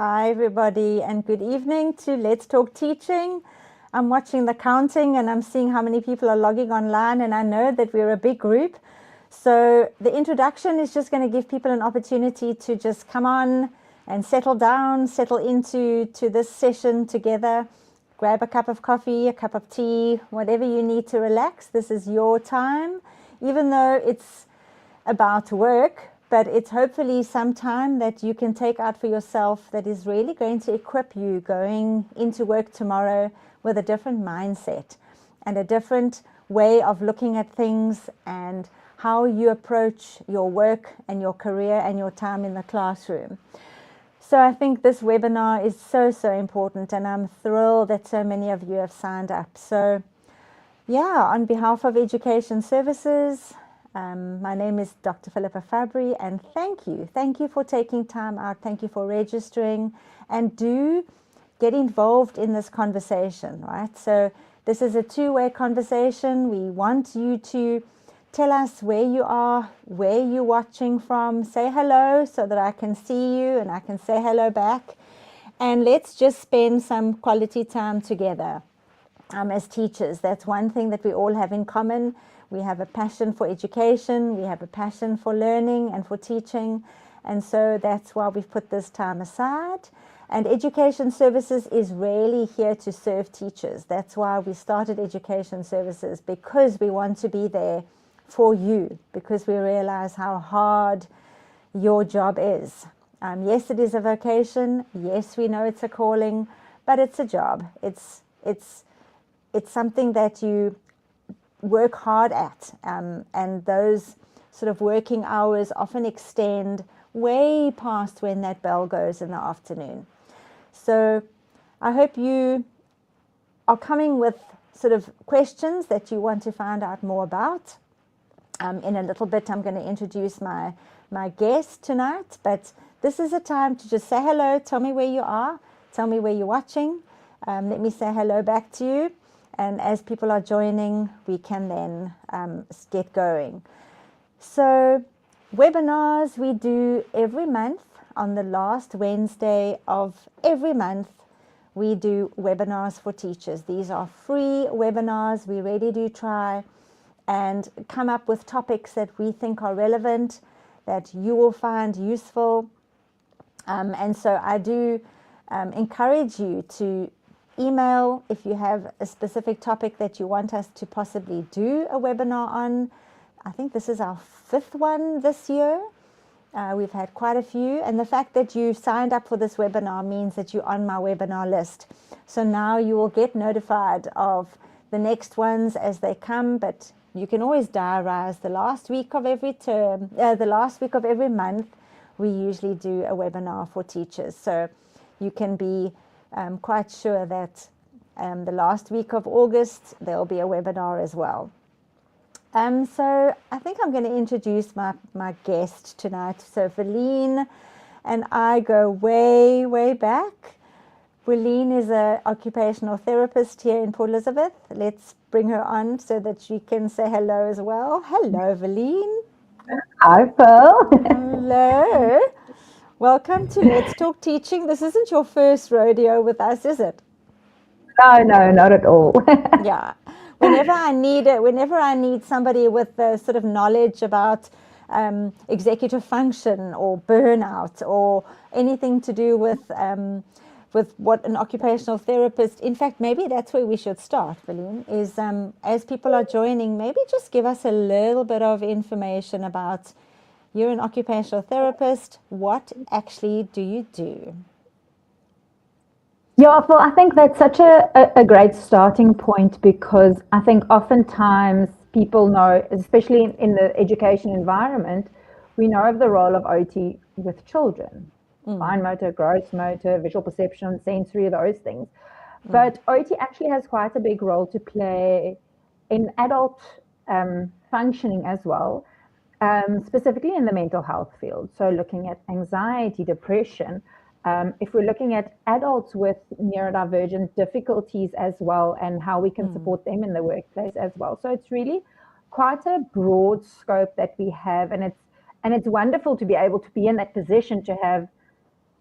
Hi, everybody, and good evening to Let's Talk Teaching. I'm watching the counting and I'm seeing how many people are logging online, and I know that we're a big group. So the introduction is just going to give people an opportunity to just come on and settle down, settle into this session together. Grab a cup of coffee, a cup of tea, whatever you need to relax. This is your time, even though it's about work, but it's hopefully some time that you can take out for yourself that is really going to equip you going into work tomorrow with a different mindset and a different way of looking at things and how you approach your work and your career and your time in the classroom. So I think this webinar is so important, and I'm thrilled that so many of you have signed up. So yeah, on behalf of Education Services, my name is Dr. Philippa Fabry, and thank you for taking time out. Thank you for registering, and do get involved in this conversation, right? So this is a two-way conversation. We want you to tell us where you are, where you're watching from. Say hello so that I can see you and I can say hello back. And let's just spend some quality time together as teachers. That's one thing that we all have in common. We have a passion for education, we have a passion for learning and for teaching, and so that's why we've put this time aside. And Education Services is really here to serve teachers. That's why we started Education Services, because we want to be there for you, because we realize how hard your job is. Yes, it is a vocation. Yes, we know it's a calling, but it's a job. It's something that you work hard at, and those sort of working hours often extend way past when that bell goes in the afternoon. So I hope you are coming with sort of questions that you want to find out more about. In a little bit I'm going to introduce my guest tonight, but this is a time to just say hello, tell me where you are, tell me where you're watching, let me say hello back to you. And as people are joining, we can then get going. So webinars we do every month. On the last Wednesday of every month, we do webinars for teachers. These are free webinars. We really do try and come up with topics that we think are relevant, that you will find useful. And so I do encourage you to email if you have a specific topic that you want us to possibly do a webinar on. I think this is our 5th one this year. We've had quite a few, and the fact that you signed up for this webinar means that you're on my webinar list. So now you will get notified of the next ones as they come, but you can always diarize the last week of every term, the last week of every month. We usually do a webinar for teachers, so you can be quite sure that the last week of August there'll be a webinar as well. So I think I'm going to introduce my guest tonight. So Verlene and I go way back. Verlene is an occupational therapist here in Port Elizabeth. Let's bring her on so that she can say hello as well. Hello, Verlene. Hi, Phil. Hello. Welcome to Let's Talk Teaching. This isn't your first rodeo with us, is it? No, not at all. Yeah. Whenever I need somebody with the sort of knowledge about executive function or burnout or anything to do with what an occupational therapist, in fact, maybe that's where we should start, Verlene, is as people are joining, maybe just give us a little bit of information about, you're an occupational therapist. What actually do you do? Yeah, well, I think that's such a great starting point, because I think oftentimes people know, especially in the education environment, we know of the role of OT with children. Fine motor, gross motor, visual perception, sensory, those things. But OT actually has quite a big role to play in adult functioning as well. Specifically in the mental health field. So looking at anxiety, depression, if we're looking at adults with neurodivergent difficulties as well, and how we can support them in the workplace as well. So it's really quite a broad scope that we have, and it's wonderful to be able to be in that position, to have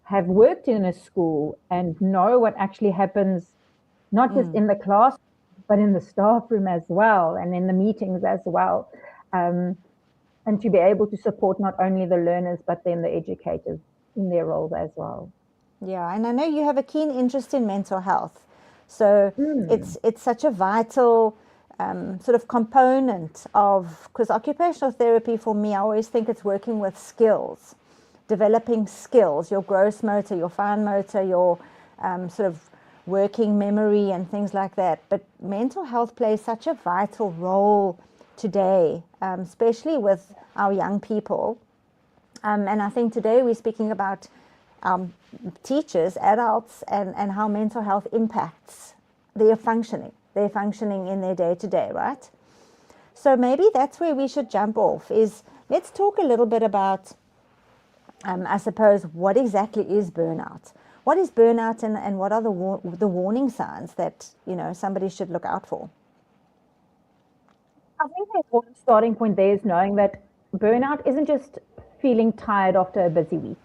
have worked in a school and know what actually happens, not just in the class, but in the staff room as well, and in the meetings as well. And to be able to support not only the learners, but then the educators in their roles as well. Yeah, and I know you have a keen interest in mental health. So it's such a vital sort of component of, because occupational therapy for me, I always think it's working with skills, developing skills, your gross motor, your fine motor, your sort of working memory and things like that. But mental health plays such a vital role today, especially with our young people. And I think today we're speaking about teachers, adults, and how mental health impacts their functioning in their day-to-day, right? So maybe that's where we should jump off, is let's talk a little bit about, I suppose, what exactly is burnout? What is burnout, and what are the warning signs that, somebody should look out for? I think the important starting point there is knowing that burnout isn't just feeling tired after a busy week.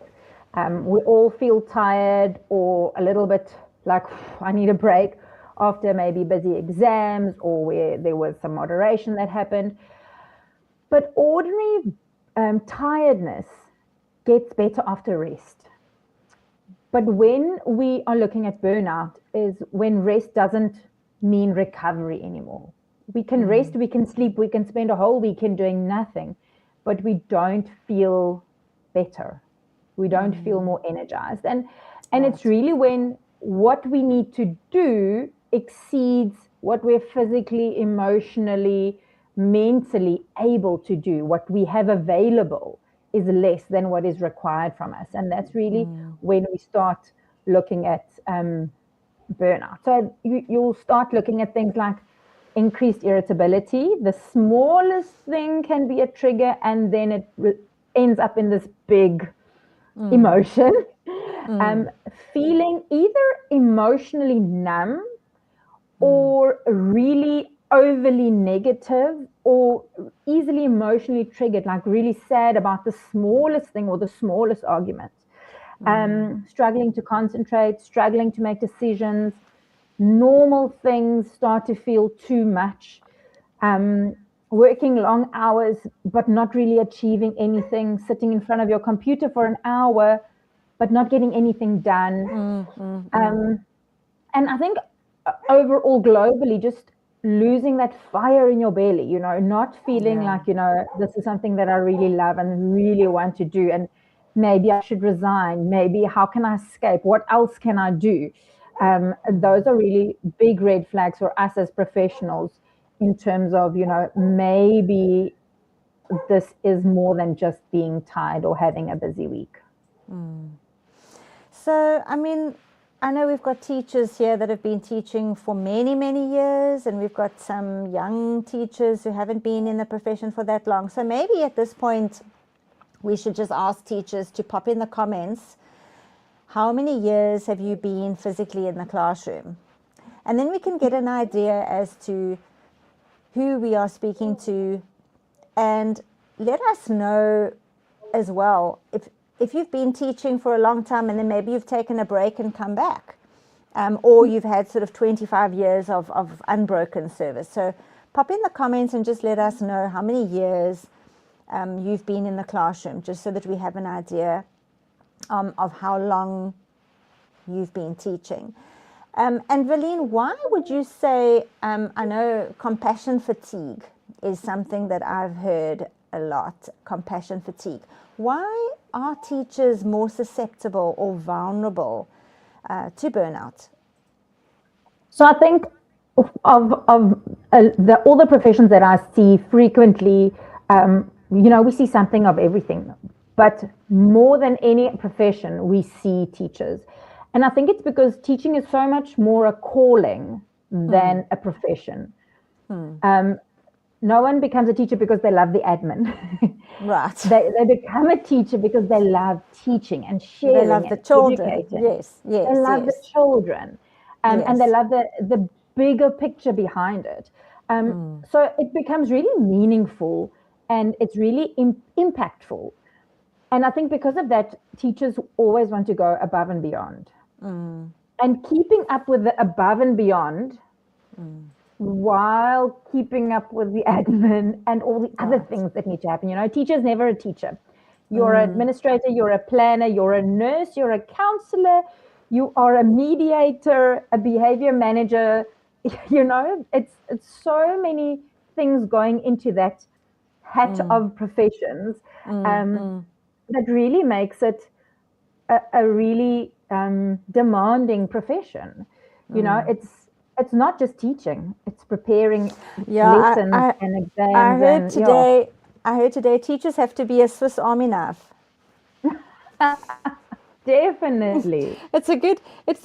We all feel tired or a little bit like, I need a break after maybe busy exams or where there was some moderation that happened. But ordinary tiredness gets better after rest. But when we are looking at burnout is when rest doesn't mean recovery anymore. We can rest, we can sleep, we can spend a whole weekend doing nothing, but we don't feel better. We don't feel more energized. And it's really when what we need to do exceeds what we're physically, emotionally, mentally able to do. What we have available is less than what is required from us. And that's really when we start looking at burnout. So you'll start looking at things like increased irritability. The smallest thing can be a trigger, and then it ends up in this big emotion. Feeling either emotionally numb or really overly negative, or easily emotionally triggered, like really sad about the smallest thing or the smallest argument. Struggling to concentrate, struggling to make decisions. Normal things start to feel too much. Working long hours, but not really achieving anything. Sitting in front of your computer for an hour, but not getting anything done. And I think overall, globally, just losing that fire in your belly, not feeling like, this is something that I really love and really want to do. And maybe I should resign. Maybe how can I escape? What else can I do? Those are really big red flags for us as professionals in terms of, maybe this is more than just being tired or having a busy week. So, I mean, I know we've got teachers here that have been teaching for many, many years, and we've got some young teachers who haven't been in the profession for that long. So maybe at this point, we should just ask teachers to pop in the comments, how many years have you been physically in the classroom? And then we can get an idea as to who we are speaking to, and let us know as well if you've been teaching for a long time and then maybe you've taken a break and come back, or you've had sort of 25 years of unbroken service. So pop in the comments and just let us know how many years you've been in the classroom, just so that we have an idea of how long you've been teaching. And Verlene, why would you say, I know compassion fatigue is something that I've heard a lot, compassion fatigue. Why are teachers more susceptible or vulnerable to burnout? So I think of all the professions that I see frequently, we see something of everything. But more than any profession, we see teachers. And I think it's because teaching is so much more a calling than a profession. No one becomes a teacher because they love the admin. Right. They become a teacher because they love teaching and sharing. They love the children. Educating. Yes. They love the children. And they love the bigger picture behind it. So it becomes really meaningful, and it's really impactful. And I think because of that, teachers always want to go above and beyond. And keeping up with the above and beyond while keeping up with the admin and all the other things that need to happen. You know, teacher's never a teacher. You're an administrator, you're a planner, you're a nurse, you're a counselor, you are a mediator, a behavior manager. You know, it's so many things going into that hat of professions that really makes it a really demanding profession. You know, it's not just teaching; it's preparing lessons and exams. I heard today teachers have to be a Swiss Army knife. Definitely, it's a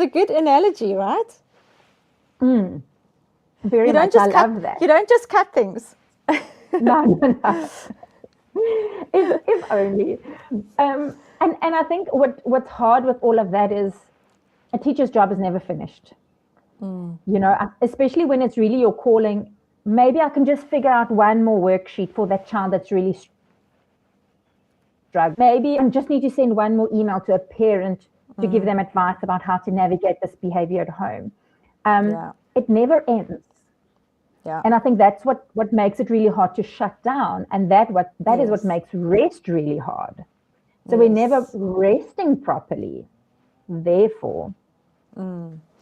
good analogy, right? Very much. I love that. You don't just cut things. No. If only. And I think what's hard with all of that is a teacher's job is never finished. You know, especially when it's really your calling. Maybe I can just figure out one more worksheet for that child that's really struggling. Maybe I just need to send one more email to a parent to give them advice about how to navigate this behavior at home. It never ends. Yeah. And I think that's what makes it really hard to shut down. And that is what makes rest really hard. So we're never resting properly. Therefore,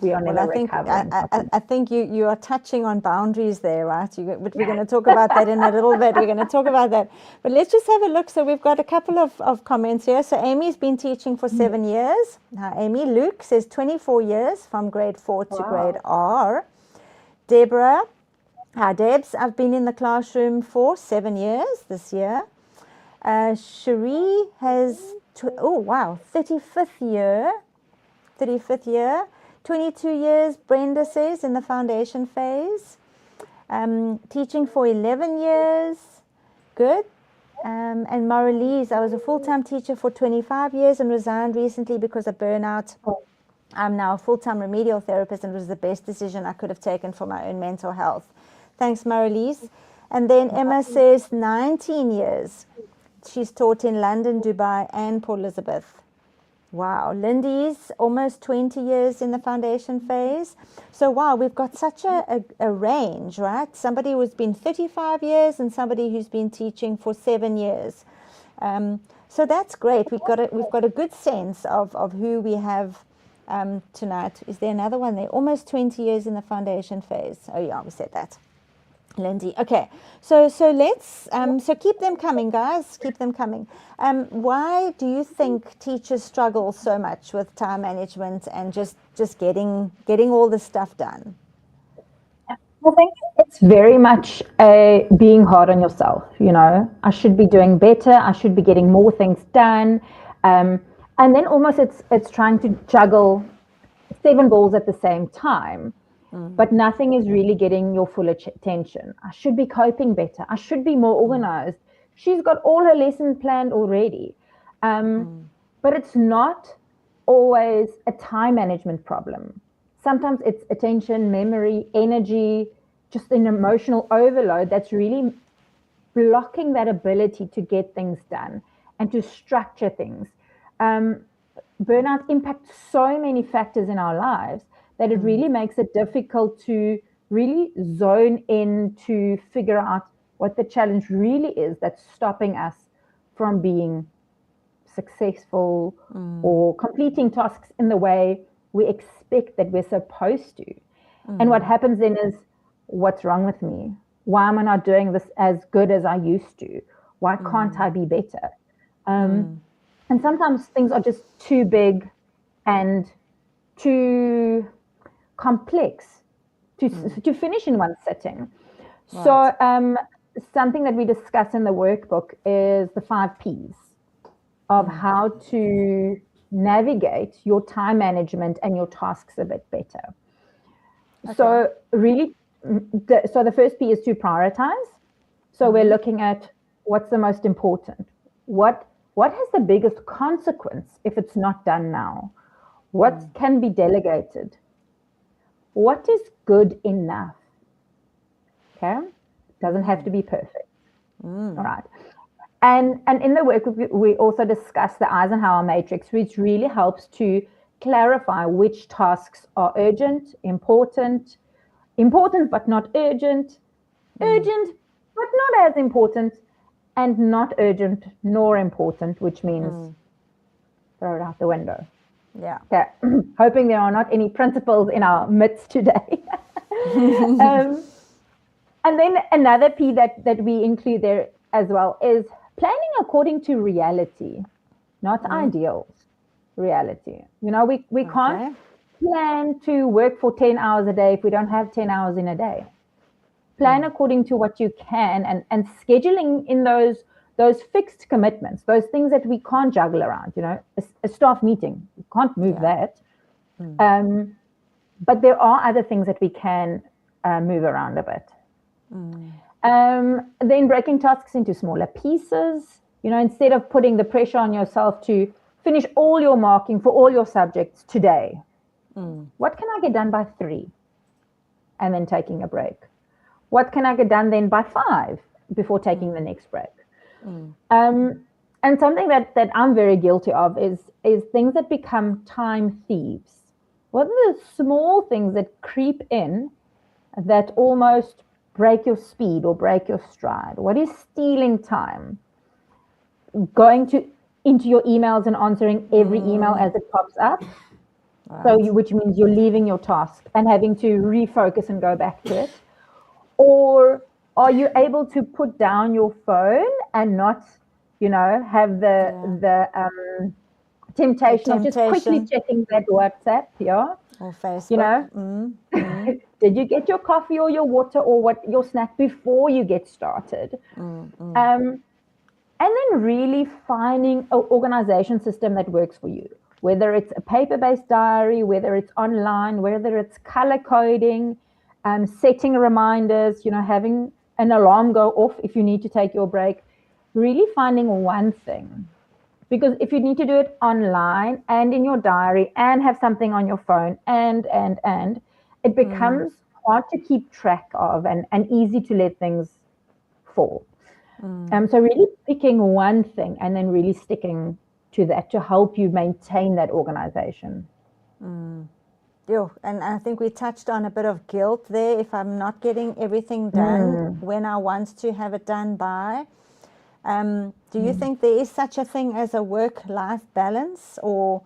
we are never recovering. I think you are touching on boundaries there, right? But we're going to talk about that in a little bit. We're going to talk about that. But let's just have a look. So we've got a couple of comments here. So Amy's been teaching for 7 years. Now, Amy, Luke says 24 years from grade 4 to grade R. Deborah, hi Debs, I've been in the classroom for 7 years this year. Cherie has, 35th year. 22 years, Brenda says, in the foundation phase. Teaching for 11 years. Good. And Marilise, I was a full-time teacher for 25 years and resigned recently because of burnout. I'm now a full-time remedial therapist and it was the best decision I could have taken for my own mental health. Thanks, Marilise. And then Emma says 19 years. She's taught in London, Dubai, and Port Elizabeth. Wow. Lindy's almost 20 years in the foundation phase. So, wow, we've got such a range, right? Somebody who's been 35 years and somebody who's been teaching for 7 years. So that's great. We've got a good sense of who we have tonight. Is there another one there? Almost 20 years in the foundation phase. Oh, yeah, we said that. Lindy. Okay, so let's so keep them coming, guys. Keep them coming. Why do you think teachers struggle so much with time management and just getting all this stuff done? I think it's very much being hard on yourself. You know, I should be doing better. I should be getting more things done, and then almost it's trying to juggle 7 balls at the same time. But nothing is really getting your full attention. I should be coping better. I should be more organized. She's got all her lessons planned already. But it's not always a time management problem. Sometimes it's attention, memory, energy, just an emotional overload that's really blocking that ability to get things done and to structure things. Burnout impacts so many factors in our lives that it really makes it difficult to really zone in to figure out what the challenge really is that's stopping us from being successful or completing tasks in the way we expect that we're supposed to. And what happens then is, what's wrong with me? Why am I not doing this as good as I used to? Why can't I be better? And sometimes things are just too big and too complex to finish in one sitting. Right. So something that we discuss in the workbook is the 5 Ps of how to navigate your time management and your tasks a bit better. Okay. So really, the first P is to prioritize. So we're looking at what's the most important. What has the biggest consequence if it's not done now? What can be delegated? What is good enough? Okay, doesn't have to be perfect. All right. And in the work, we also discuss the Eisenhower matrix, which really helps to clarify which tasks are urgent, important but not urgent, urgent but not as important, and not urgent nor important, which means throw it out the window. Yeah. Okay. Hoping there are not any principals in our midst today. And then another P that we include there as well is planning according to reality, not ideals, reality. You know, we can't plan to work for 10 hours a day if we don't have 10 hours in a day. Plan according to what you can, and scheduling in those fixed commitments, those things that we can't juggle around, you know, a staff meeting, you can't move that. But there are other things that we can move around a bit. Then breaking tasks into smaller pieces, you know, instead of putting the pressure on yourself to finish all your marking for all your subjects today. What can I get done by 3? And then taking a break. What can I get done then by 5 before taking the next break? And something that I'm very guilty of is things that become time thieves. What are the small things that creep in that almost break your speed or break your stride? What is stealing time? Going into your emails and answering every email as it pops up. So which means you're leaving your task and having to refocus and go back to it. Or are you able to put down your phone and not, you know, have the temptation of just quickly checking that WhatsApp, or Facebook, you know? Did you get your coffee or your water or your snack before you get started? And then really finding an organization system that works for you, whether it's a paper-based diary, whether it's online, whether it's color coding, setting reminders, you know, having an alarm go off if you need to take your break, really finding one thing. Because if you need to do it online and in your diary and have something on your phone and it becomes hard to keep track of and easy to let things fall. So really picking one thing and then really sticking to that to help you maintain that organization. Yeah, and I think we touched on a bit of guilt there if I'm not getting everything done when I want to have it done by. Do you think there is such a thing as a work-life balance, or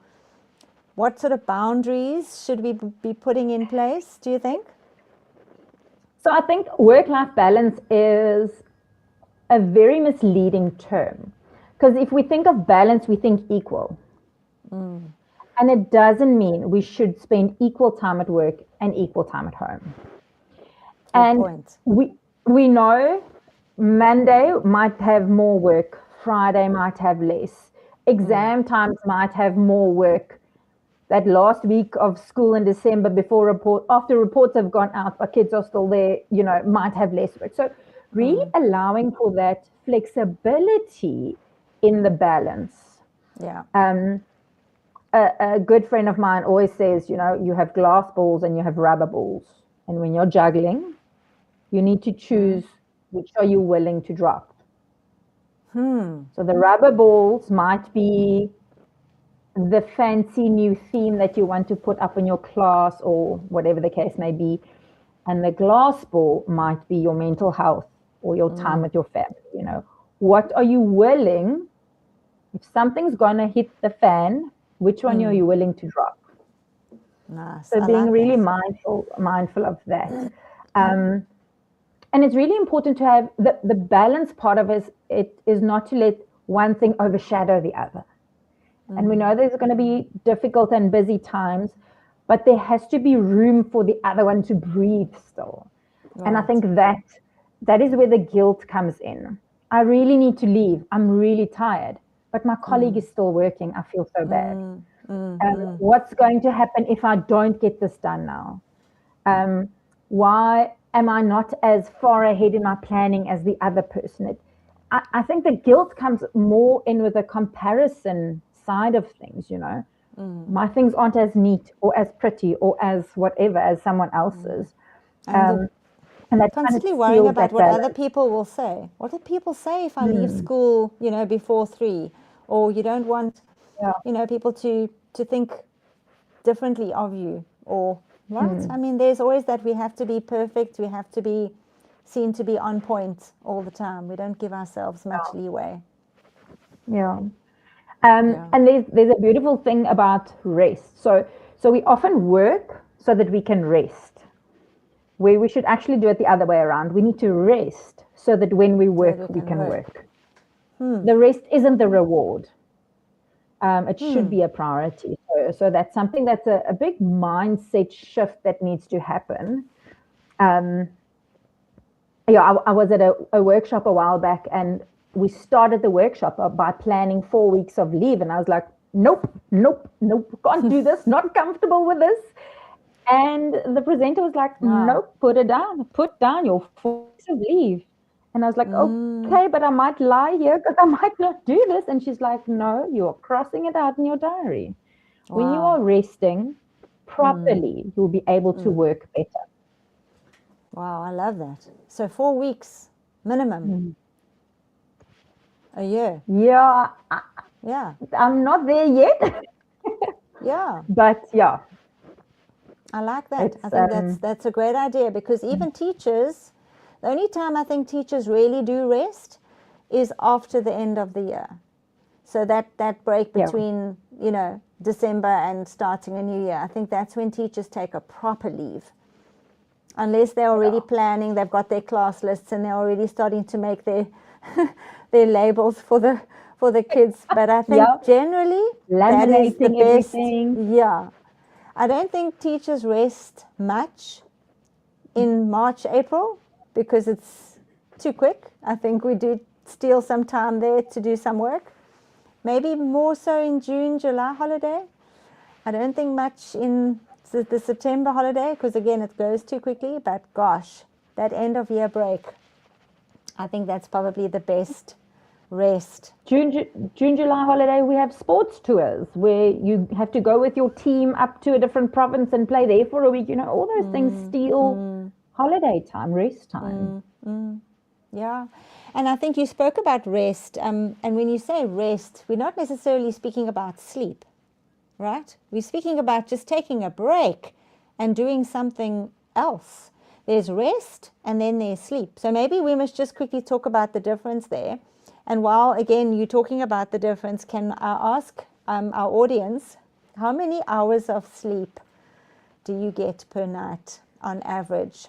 what sort of boundaries should we be putting in place, do you think? So I think work-life balance is a very misleading term, because if we think of balance, we think equal. And it doesn't mean we should spend equal time at work and equal time at home. Good point. We know Monday might have more work, Friday might have less. Exam times might have more work. That last week of school in December after reports have gone out, but kids are still there, you know, might have less work. So really allowing for that flexibility in the balance. Yeah. A good friend of mine always says, you know, you have glass balls and you have rubber balls. And when you're juggling, you need to choose which are you willing to drop. So the rubber balls might be the fancy new theme that you want to put up in your class or whatever the case may be. And the glass ball might be your mental health or your time with your family. You know, what are you willing, if something's going to hit the fan, which one are you willing to drop? Nice. So being really mindful of that. And it's really important to have the balance part of it is not to let one thing overshadow the other. And we know there's going to be difficult and busy times, but there has to be room for the other one to breathe still. Right. And I think that is where the guilt comes in. I really need to leave. I'm really tired, but my colleague is still working. I feel so bad. What's going to happen if I don't get this done now? Why am I not as far ahead in my planning as the other person? I think the guilt comes more in with a comparison side of things, you know. My things aren't as neat or as pretty or as whatever as someone else's. And And that kind of constantly worrying steals about that what other balance. people will say. What do people say if I leave school, before 3? Or you don't want, Yeah. people to think differently of you, or right? I mean, there's always that we have to be perfect. We have to be seen to be on point all the time. We don't give ourselves much leeway. Yeah. Yeah. And there's a beautiful thing about rest. So we often work so that we can rest. Where we should actually do it the other way around. We need to rest so that when we work, we can work. The rest isn't the reward. It should be a priority. So that's something that's a big mindset shift that needs to happen. I was at a workshop a while back, and we started the workshop by planning 4 weeks of leave. And I was like, nope, can't do this, not comfortable with this. And the presenter was like, nope, put down your 4 weeks of leave. And I was like, okay, but I might lie here because I might not do this. And she's like, no, you're crossing it out in your diary. Wow. When you are resting properly, you'll be able to work better. Wow, I love that. So 4 weeks minimum. A year. Yeah. Yeah. I'm not there yet. Yeah. But yeah. I like that. I think that's a great idea, because even teachers, the only time I think teachers really do rest is after the end of the year. So that break between, December and starting a new year, I think that's when teachers take a proper leave. Unless they're already planning, they've got their class lists and they're already starting to make their their labels for the kids. But I think generally that is the best. Everything. Yeah. I don't think teachers rest much in March, April, because it's too quick. I think we do steal some time there to do some work. Maybe more so in June, July holiday. I don't think much in the September holiday, because again, it goes too quickly. But gosh, that end of year break, I think that's probably the best rest. June, July holiday, we have sports tours where you have to go with your team up to a different province and play there for a week. All those things steal holiday time, rest time. Yeah. And I think you spoke about rest. And when you say rest, we're not necessarily speaking about sleep, right? We're speaking about just taking a break and doing something else. There's rest and then there's sleep. So maybe we must just quickly talk about the difference there. And while, again, you're talking about the difference, can I ask our audience, how many hours of sleep do you get per night on average?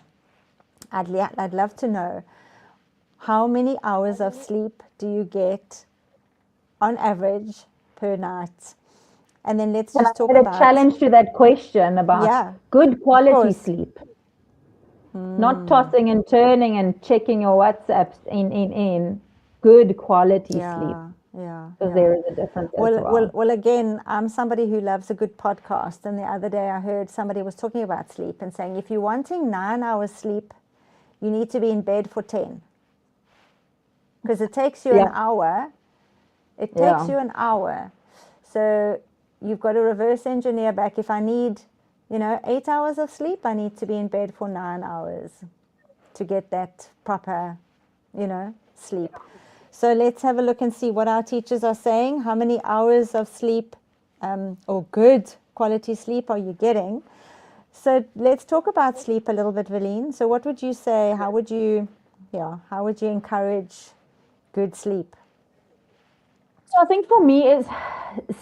I'd love to know. How many hours of sleep do you get on average per night? And then let's just talk about a challenge to that question about good quality sleep. Not tossing and turning and checking your WhatsApps in good quality sleep. Because there is a difference as well. Well, again, I'm somebody who loves a good podcast. And the other day I heard somebody was talking about sleep and saying, if you're wanting 9 hours sleep, you need to be in bed for 10. Because it takes you an hour. It takes you an hour. So you've got to reverse engineer back. If I need, 8 hours of sleep, I need to be in bed for 9 hours to get that proper, sleep. So let's have a look and see what our teachers are saying. How many hours of sleep or good quality sleep are you getting? So let's talk about sleep a little bit, Valine. So what would you say? How would you encourage good sleep? So I think for me,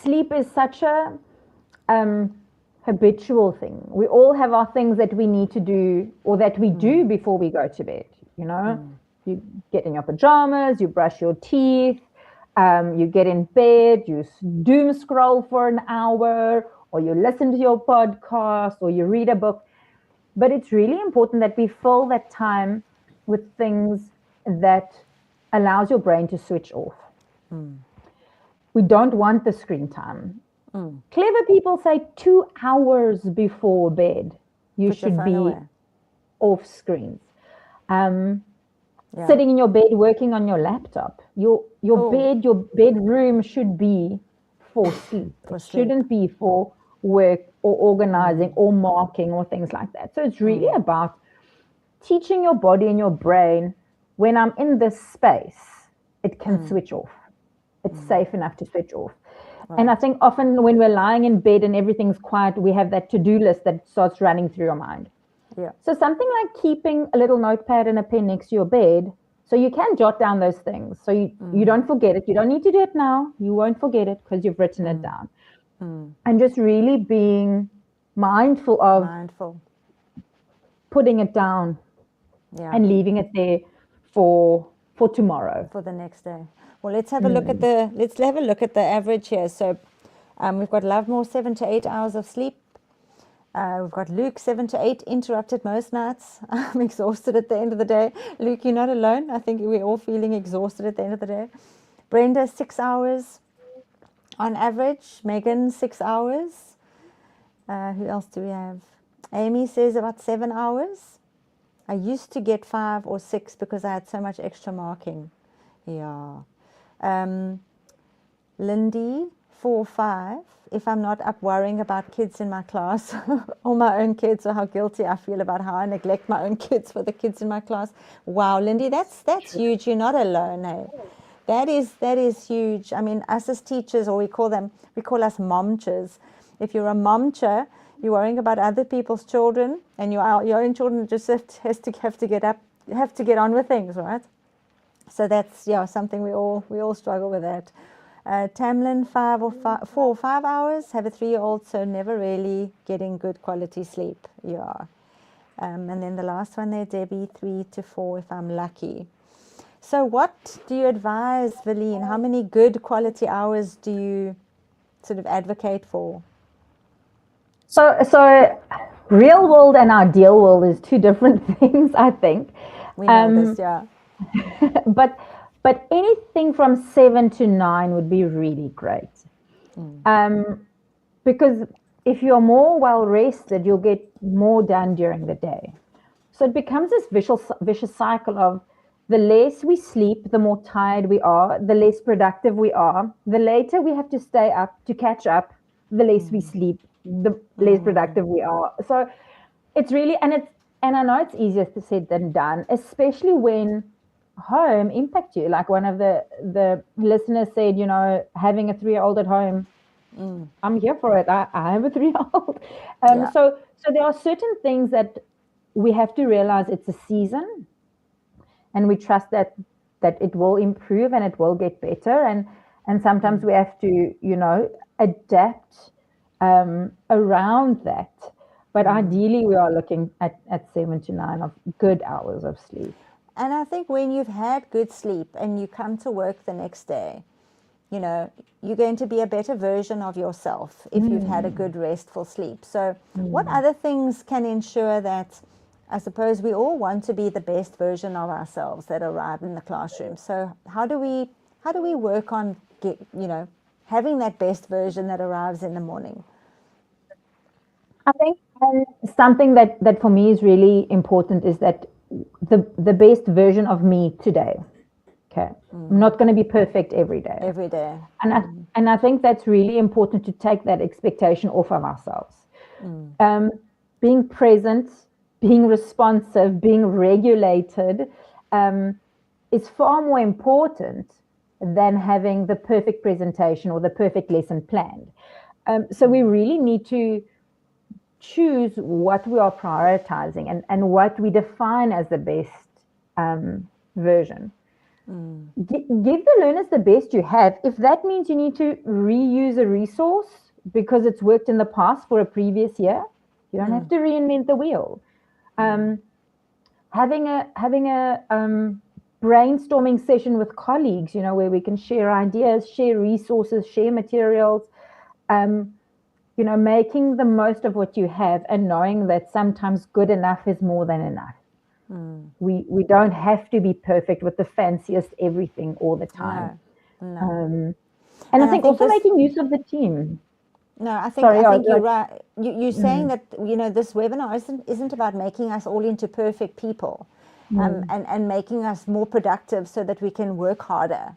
sleep is such a habitual thing. We all have our things that we need to do or that we do before we go to bed. You get in your pajamas, you brush your teeth, you get in bed, you doom scroll for an hour, or you listen to your podcast, or you read a book. But it's really important that we fill that time with things that allows your brain to switch off. We don't want the screen time. Clever people say 2 hours before bed, you should be off screens. Sitting in your bed, working on your laptop. Your bedroom should be for sleep. It shouldn't be for work or organizing or marking or things like that. So it's really about teaching your body and your brain, when I'm in this space, it can switch off. It's safe enough to switch off. Right. And I think often when we're lying in bed and everything's quiet, we have that to-do list that starts running through your mind. Yeah. So something like keeping a little notepad and a pen next to your bed, so you can jot down those things. So you don't forget it. You don't need to do it now. You won't forget it because you've written it down. And just really being mindful of putting it down and leaving it there for tomorrow. For the next day. Well, let's have a look at the average here. So we've got Lovemore 7 to 8 hours of sleep. We've got Luke 7 to 8, interrupted most nights. I'm exhausted at the end of the day. Luke, you're not alone. I think we're all feeling exhausted at the end of the day. Brenda 6 hours on average. Megan 6 hours. Who else do we have? Amy says about 7 hours. I used to get 5 or 6 because I had so much extra marking. Yeah. Lindy 4 or 5. If I'm not up worrying about kids in my class or my own kids, or how guilty I feel about how I neglect my own kids for the kids in my class. Wow, Lindy, that's huge. You're not alone, hey? That is huge. I mean, us as teachers, or we call us momchers. If you're a momcher, you're worrying about other people's children, and your own children just have to get on with things, right? So that's something we all struggle with that. Tamlin 4 or 5 hours. Have a 3-year-old, so never really getting good quality sleep. Yeah. And then the last one there, Debbie, 3 to 4 if I'm lucky. So what do you advise, Valine? How many good quality hours do you sort of advocate for? So real world and ideal world is two different things, I think. We know this, yeah. But anything from 7 to 9 would be really great. Because if you're more well rested, you'll get more done during the day. So it becomes this vicious cycle of the less we sleep, the more tired we are, the less productive we are, the later we have to stay up to catch up, the less we sleep, the less productive we are. So it's really, and I know it's easier said than done, especially when home impact you. Like one of the listeners said, having a 3-year-old at home, I'm here for it. I have a 3-year-old. So there are certain things that we have to realize it's a season, and we trust that it will improve and it will get better. And sometimes we have to, adapt around that. But ideally, we are looking at 7 to 9 of good hours of sleep. And I think when you've had good sleep and you come to work the next day, you're going to be a better version of yourself if you've had a good restful sleep. So what other things can ensure that, I suppose we all want to be the best version of ourselves that arrive in the classroom. So how do we work on having that best version that arrives in the morning? I think something that for me is really important is that the best version of me today. Okay. I'm not going to be perfect every day. Every day. And I think that's really important, to take that expectation off of ourselves. Being present, being responsive, being regulated is far more important than having the perfect presentation or the perfect lesson planned. So we really need to choose what we are prioritizing and what we define as the best version. Give the learners the best you have. If that means you need to reuse a resource because it's worked in the past for a previous year, you don't have to reinvent the wheel. Having a brainstorming session with colleagues, where we can share ideas, share resources, share materials, making the most of what you have, and knowing that sometimes good enough is more than enough. We don't have to be perfect with the fanciest everything all the time. No. And I think also making use of the team. No, I think you're right. You're saying that this webinar isn't about making us all into perfect people, and making us more productive so that we can work harder.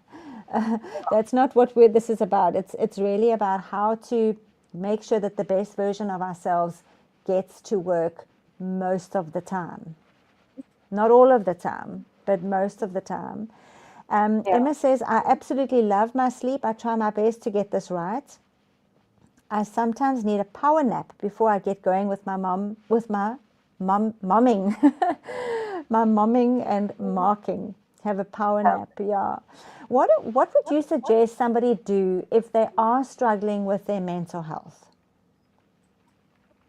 That's not what this is about. It's really about how to make sure that the best version of ourselves gets to work most of the time. Not all of the time, but most of the time. Emma says, I absolutely love my sleep. I try my best to get this right. I sometimes need a power nap before I get going with my momming, my momming and marking. Have a power nap, yeah. What would you suggest somebody do if they are struggling with their mental health?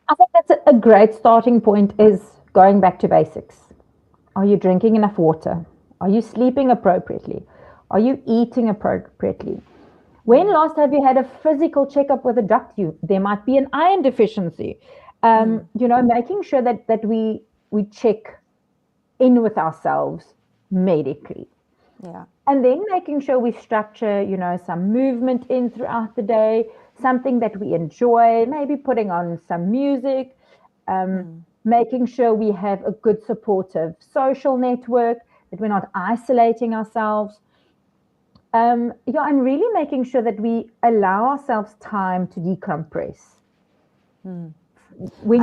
I think that's a great starting point, is going back to basics. Are you drinking enough water? Are you sleeping appropriately? Are you eating appropriately? When last have you had a physical checkup with a doctor? There might be an iron deficiency. Making sure that we check in with ourselves medically. Yeah. And then making sure we structure, some movement in throughout the day, something that we enjoy, maybe putting on some music, making sure we have a good supportive social network, that we're not isolating ourselves. And really making sure that we allow ourselves time to decompress. When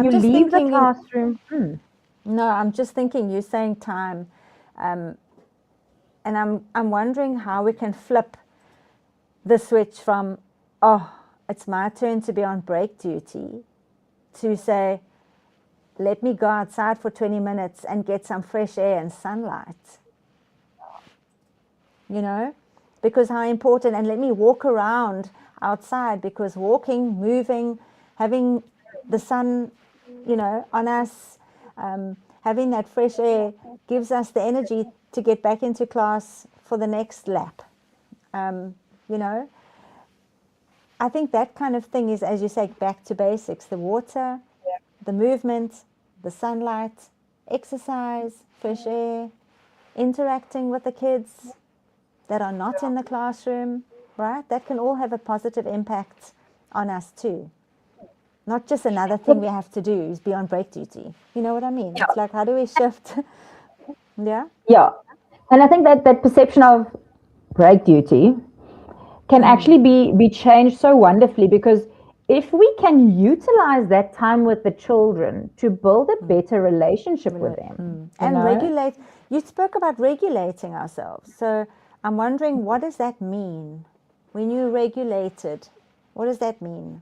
you leave the classroom. No, I'm just thinking, you're saying time. And I'm wondering how we can flip the switch from, oh, it's my turn to be on break duty, to say, let me go outside for 20 minutes and get some fresh air and sunlight. Because how important, and let me walk around outside, because walking, moving, having the sun, on us, having that fresh air gives us the energy to get back into class for the next lap. I think that kind of thing is, as you say, back to basics: the water, the movement, the sunlight, exercise, fresh air, interacting with the kids that are not in the classroom, right? That can all have a positive impact on us too. Not just another thing we have to do is be on break duty. You know what I mean? It's like, how do we shift? Yeah? Yeah. And I think that perception of break duty can actually be changed so wonderfully, because if we can utilize that time with the children to build a better relationship with them. And regulate. You spoke about regulating ourselves. So I'm wondering, what does that mean? When you regulated, what does that mean?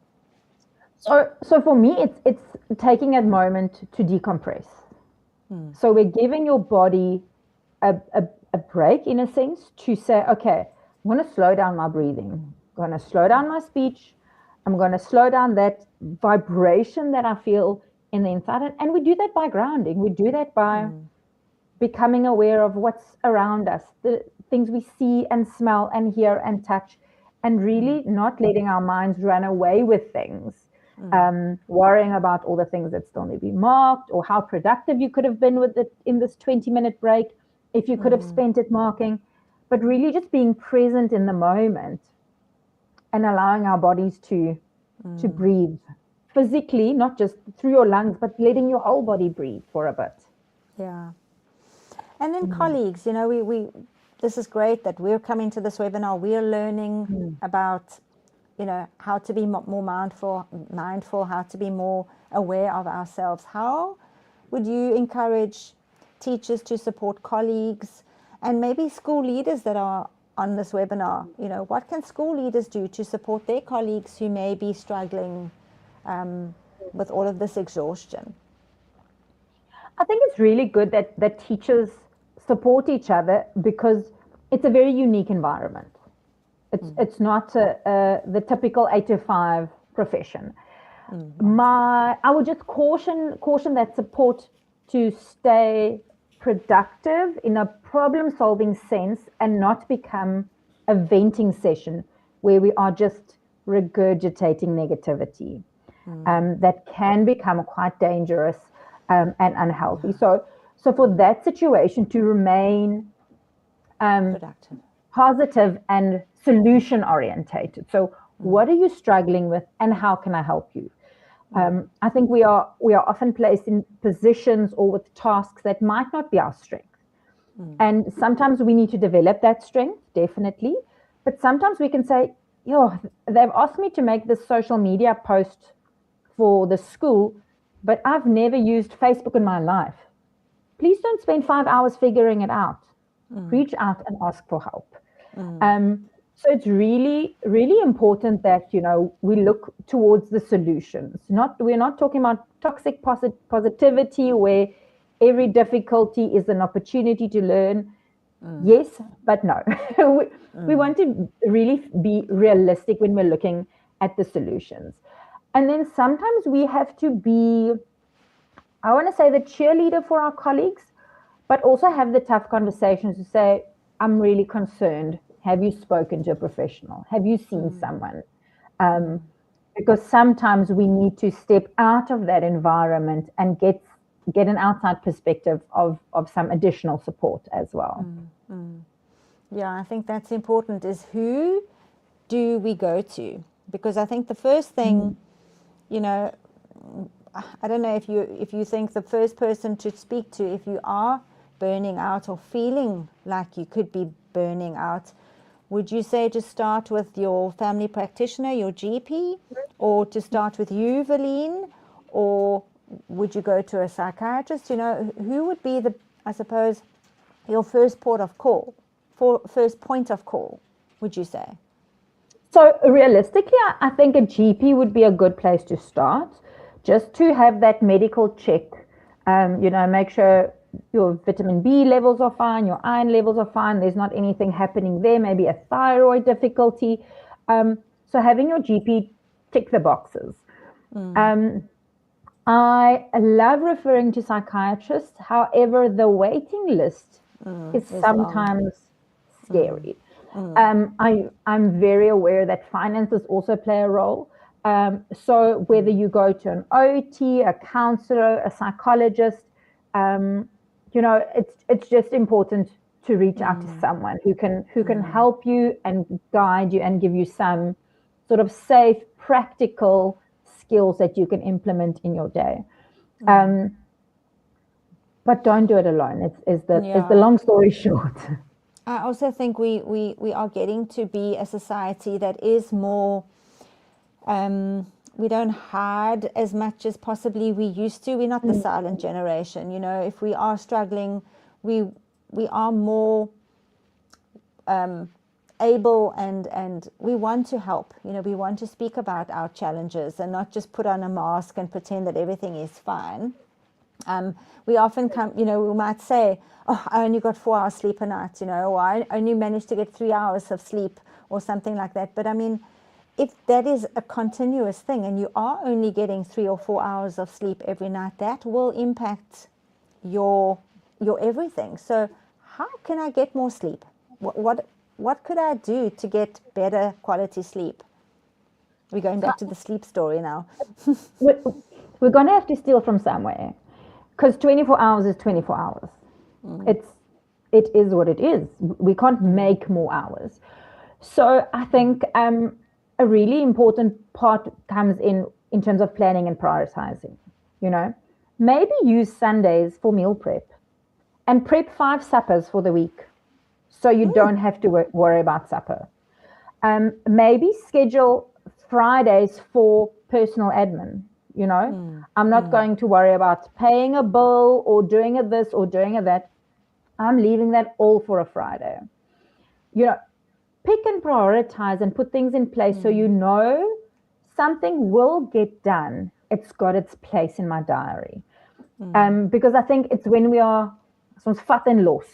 So for me, it's taking a moment to decompress. So we're giving your body a break, in a sense, to say, okay, I'm going to slow down my breathing. I'm going to slow down my speech. I'm going to slow down that vibration that I feel in the inside. And we do that by grounding. We do that by becoming aware of what's around us, the things we see and smell and hear and touch, and really not letting our minds run away with things. Worrying about all the things that still need to be marked, or how productive you could have been with it in this 20-minute break, if you could have spent it marking, but really just being present in the moment and allowing our bodies to breathe physically, not just through your lungs, but letting your whole body breathe for a bit. Yeah. And then colleagues, we this is great that we're coming to this webinar. We're learning about how to be more mindful, how to be more aware of ourselves. How would you encourage teachers to support colleagues, and maybe school leaders that are on this webinar? What can school leaders do to support their colleagues who may be struggling with all of this exhaustion? I think it's really good that teachers support each other, because it's a very unique environment. It's not the typical 8 to 5 profession. I would just caution that support to stay productive in a problem-solving sense, and not become a venting session where we are just regurgitating negativity. That can become quite dangerous and unhealthy. So for that situation, to remain Productive, positive and solution orientated. So what are you struggling with, and how can I help you? I think we are often placed in positions or with tasks that might not be our strength. And sometimes we need to develop that strength, definitely. But sometimes we can say, they've asked me to make this social media post for the school, but I've never used Facebook in my life. please don't spend 5 hours figuring it out. Reach out and ask for help. So it's really, really important that, we look towards the solutions. We're not talking about toxic positivity where every difficulty is an opportunity to learn. Yes, but no. We want to really be realistic when we're looking at the solutions. And then sometimes we have to be, I want to say, the cheerleader for our colleagues, but also have the tough conversations to say, I'm really concerned. Have you spoken to a professional? Have you seen someone? Because sometimes we need to step out of that environment and get an outside perspective of some additional support as well. Yeah, I think that's important, is who do we go to? Because I think the first thing, I don't know if you think the first person to speak to, if you are burning out or feeling like you could be burning out, would you say to start with your family practitioner, your GP, or to start with you, Verlene, or would you go to a psychiatrist? Who would be I suppose, your first point of call, would you say? So realistically, I think a GP would be a good place to start, just to have that medical check, make sure your vitamin B levels are fine, your iron levels are fine, there's not anything happening there, maybe a thyroid difficulty. So having your GP tick the boxes. I love referring to psychiatrists. However, the waiting list is sometimes scary. I'm very aware that finances also play a role. So whether you go to an OT, a counselor, a psychologist, it's just important to reach out to someone who can help you and guide you and give you some sort of safe, practical skills that you can implement in your day. But don't do it alone. Is the long story short. I also think we are getting to be a society that is more, we don't hide as much as possibly we used to. We're not the silent generation. If we are struggling, we are more able and we want to help. We want to speak about our challenges and not just put on a mask and pretend that everything is fine. We often we might say, oh, I only got 4 hours sleep a night, or I only managed to get 3 hours of sleep or something like that. But I mean, if that is a continuous thing and you are only getting 3 or 4 hours of sleep every night, that will impact your everything. So how can I get more sleep? What could I do to get better quality sleep? We're going back to the sleep story now. We're going to have to steal from somewhere, because 24 hours is 24 hours. It is what it is. We can't make more hours. So I think a really important part comes in terms of planning and prioritizing. Maybe use Sundays for meal prep and prep 5 suppers for the week, so you don't have to worry about supper. Maybe schedule Fridays for personal admin. I'm not going to worry about paying a bill or doing a this or doing a that. I'm leaving that all for a Friday. Pick and prioritize and put things in place so something will get done. It's got its place in my diary. Because I think it's when we are soms vat en los.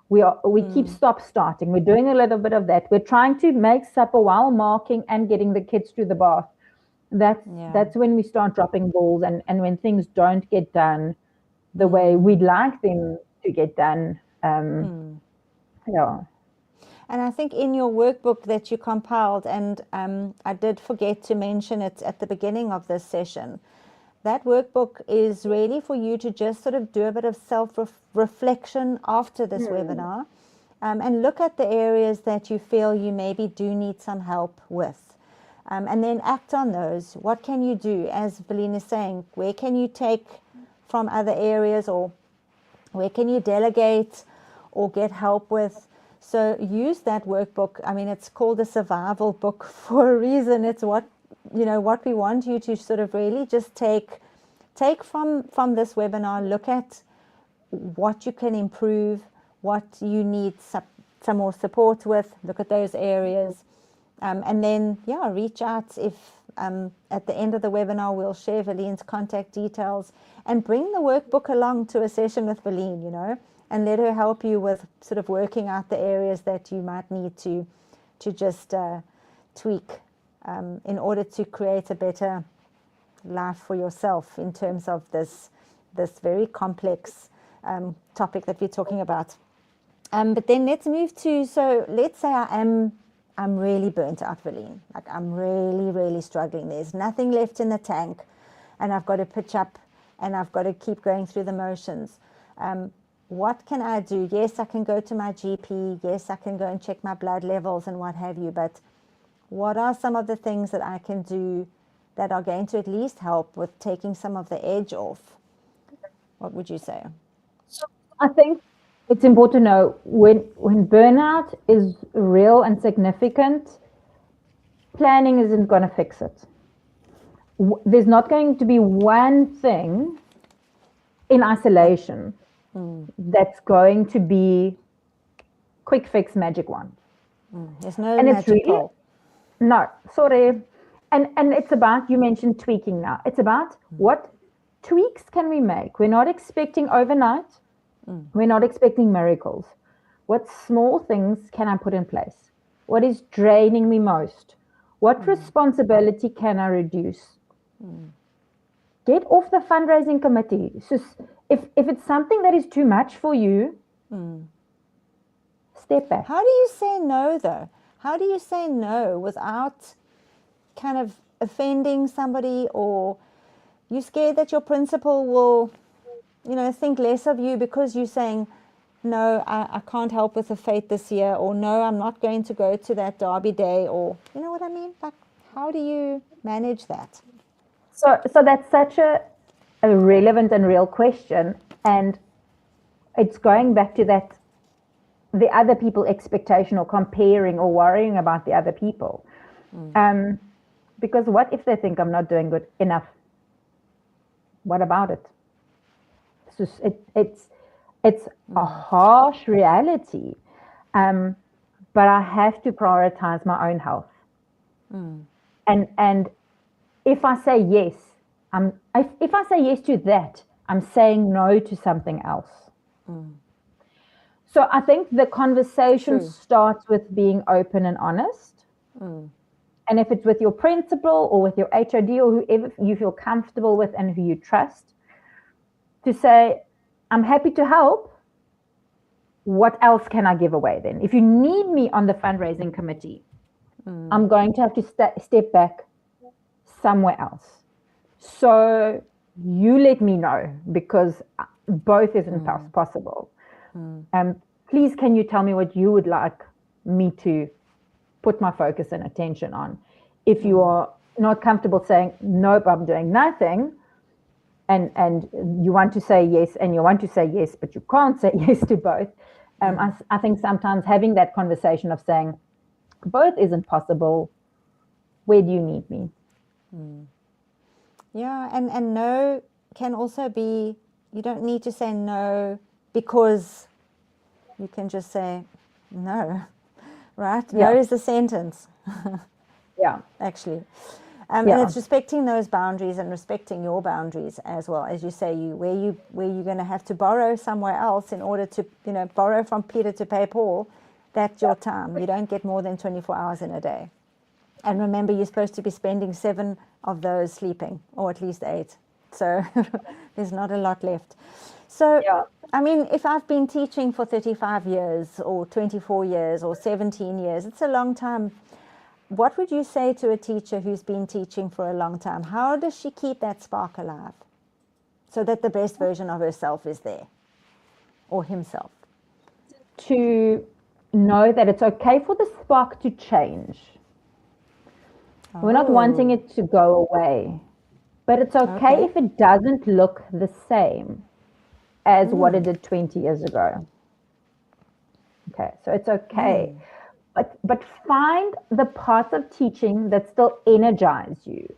We keep starting. We're doing a little bit of that. We're trying to make supper while marking and getting the kids to the bath. That's when we start dropping balls and when things don't get done the way we'd like them to get done. And I think in your workbook that you compiled, and I did forget to mention it at the beginning of this session, that workbook is really for you to just sort of do a bit of self-reflection after this webinar, and look at the areas that you feel you maybe do need some help with. And then act on those. What can you do? As Verlene is saying, where can you take from other areas, or where can you delegate or get help with? So use that workbook. I mean, it's called a survival book for a reason. It's what we want you to sort of really just take from this webinar. Look at what you can improve, what you need some more support with. Look at those areas. And then, reach out if at the end of the webinar, we'll share Valine's contact details, and bring the workbook along to a session with Valine, and let her help you with sort of working out the areas that you might need to just tweak in order to create a better life for yourself in terms of this very complex topic that we're talking about. But then let's move to, so let's say I'm really burnt out, Valine. Like, I'm really, really struggling. There's nothing left in the tank, and I've got to pitch up, and I've got to keep going through the motions. What can I do? Yes, I can go to my GP. Yes, I can go and check my blood levels and what have you. But what are some of the things that I can do that are going to at least help with taking some of the edge off? What would you say? So I think it's important to know when burnout is real and significant, planning isn't going to fix it. There's not going to be one thing in isolation that's going to be quick fix magic wand. There's no magic pill. No, sorry. And it's about, you mentioned tweaking now. It's about what tweaks can we make? We're not expecting overnight. We're not expecting miracles. What small things can I put in place? What is draining me most? What responsibility can I reduce? Get off the fundraising committee. So if it's something that is too much for you, step back. How do you say no, though? How do you say no without kind of offending somebody, or you're scared that your principal will, think less of you because you're saying, no, I can't help with the fete this year, or no, I'm not going to go to that derby day, or, you know what I mean? Like, how do you manage that? So that's such a relevant and real question. And it's going back to that, the other people expectation, or comparing or worrying about the other people. Because what if they think I'm not doing good enough? What about it? It's a harsh reality, but I have to prioritize my own health. And if I say yes, if I say yes to that, I'm saying no to something else. So I think the conversation starts with being open and honest. And if it's with your principal or with your HOD or whoever you feel comfortable with and who you trust, to say, I'm happy to help. What else can I give away then? If you need me on the fundraising committee, I'm going to have to step back somewhere else. So you let me know, because both isn't possible. Please, can you tell me what you would like me to put my focus and attention on? If you are not comfortable saying, nope, I'm doing nothing, and you want to say yes, and you want to say yes, but you can't say yes to both. I think sometimes having that conversation of saying, both isn't possible, where do you need me? Yeah, and no can also be, you don't need to say no because you can just say no, right? No is the sentence. Actually. And it's respecting those boundaries and respecting your boundaries as well. As you say, where you're going to have to borrow somewhere else in order to, borrow from Peter to pay Paul, that's your time. You don't get more than 24 hours in a day. And remember, you're supposed to be spending 7 of those sleeping, or at least 8. So there's not a lot left. So, I mean, if I've been teaching for 35 years or 24 years or 17 years, it's a long time. What would you say to a teacher who's been teaching for a long time? How does she keep that spark alive so that the best version of herself is there, or himself? To know that it's okay for the spark to change. We're not wanting it to go away, but it's okay if it doesn't look the same as what it did 20 years ago. Okay, so it's okay. But find the parts of teaching that still energize you,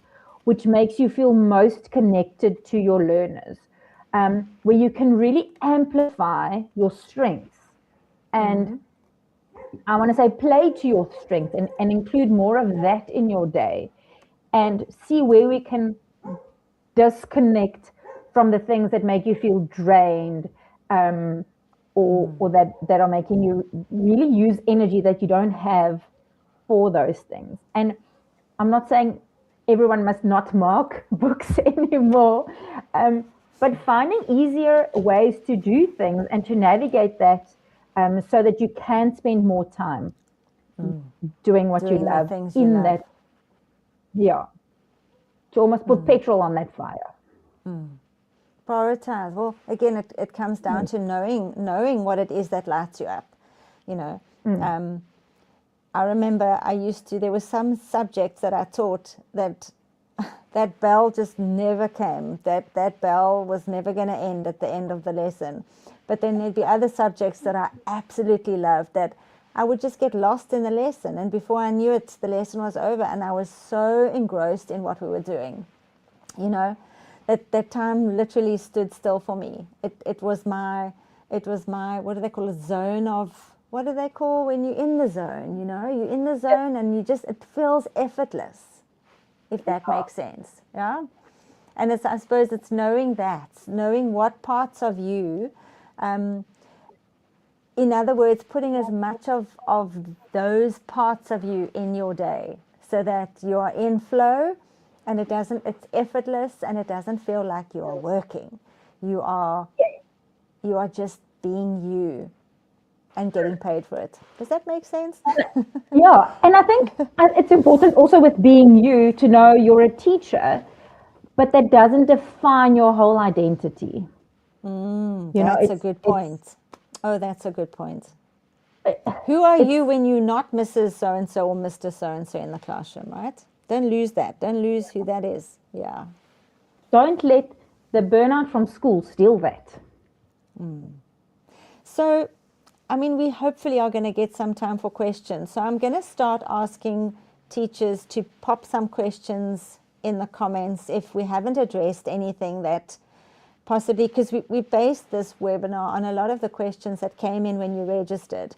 which makes you feel most connected to your learners. where you can really amplify your strengths. And I want to say play to your strengths and include more of that in your day, and see where we can disconnect from the things that make you feel drained, or that are making you really use energy that you don't have for those things. And I'm not saying everyone must not mark books anymore, but finding easier ways to do things and to navigate that, so that you can spend more time doing what you love in that. Yeah. To almost put petrol on that fire. Prioritize. Well, again, it comes down to knowing what it is that lights you up. I remember there were some subjects that I taught that bell just never came. That bell was never going to end at the end of the lesson. But then there'd be other subjects that I absolutely loved that I would just get lost in the lesson. And before I knew it, the lesson was over. And I was so engrossed in what we were doing. That time literally stood still for me. It was my, what do they call a zone of, what do they call when you're in the zone? You're in the zone and it feels effortless, if that makes sense. Yeah. And I suppose it's knowing what parts of you, in other words, putting as much of those parts of you in your day so that you are in flow and it's effortless and it doesn't feel like you are working. You are just being you and getting paid for it. Does that make sense? Yeah. And I think it's important also with being you to know you're a teacher, but that doesn't define your whole identity. That's a good point. That's a good point. Who are you when you're not Mrs. So-and-so or Mr. So-and-so in the classroom, right? Don't lose that. Don't lose who that is. Yeah. Don't let the burnout from school steal that. So, we hopefully are going to get some time for questions. So I'm going to start asking teachers to pop some questions in the comments if we haven't addressed anything that possibly, because we based this webinar on a lot of the questions that came in when you registered.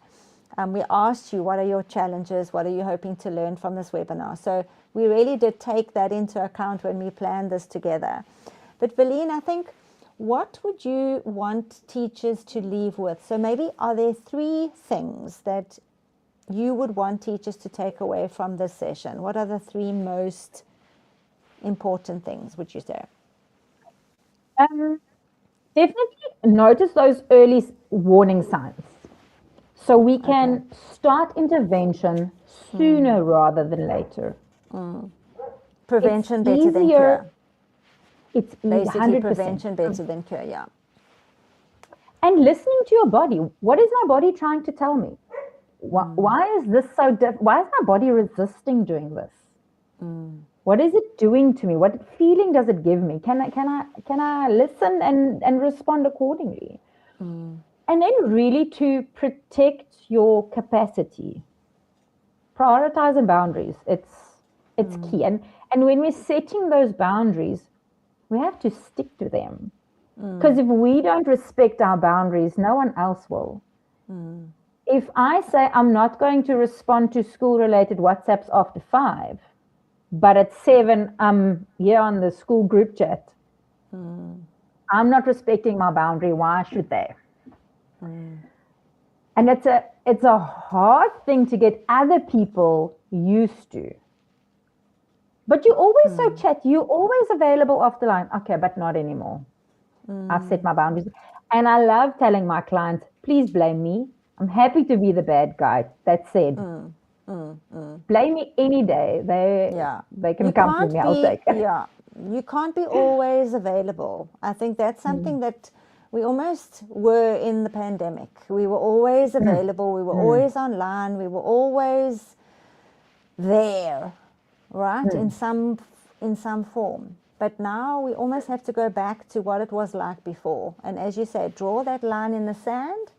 We asked you, what are your challenges? What are you hoping to learn from this webinar? So we really did take that into account when we planned this together. But Verlene, I think, what would you want teachers to leave with? So maybe are there 3 things that you would want teachers to take away from this session? What are the 3 most important things, would you say? Definitely notice those early warning signs, so we can start intervention sooner rather than later. Prevention better than cure. It's basically 100%. Prevention better than cure, yeah. And listening to your body. What is my body trying to tell me? Why is this so different? Why is my body resisting doing this? What is it doing to me? What feeling does it give me? Can I listen and respond accordingly? And then really to protect your capacity. Prioritize and boundaries. It's key. And when we're setting those boundaries, we have to stick to them. Because if we don't respect our boundaries, no one else will. If I say I'm not going to respond to school-related WhatsApps after 5, but at 7 I'm here on the school group chat, I'm not respecting my boundary. Why should they? And it's a hard thing to get other people used to. But you always so chat, you're always available off the line. Okay, but not anymore. I've set my boundaries. And I love telling my clients, please blame me. I'm happy to be the bad guy. That said, blame me any day. They can come to me, I'll take it. Yeah, you can't be always available. I think that's something that we almost were in the pandemic. We were always available. We were always online. We were always there, right? In some form. But now we almost have to go back to what it was like before. And as you say, draw that line in the sand,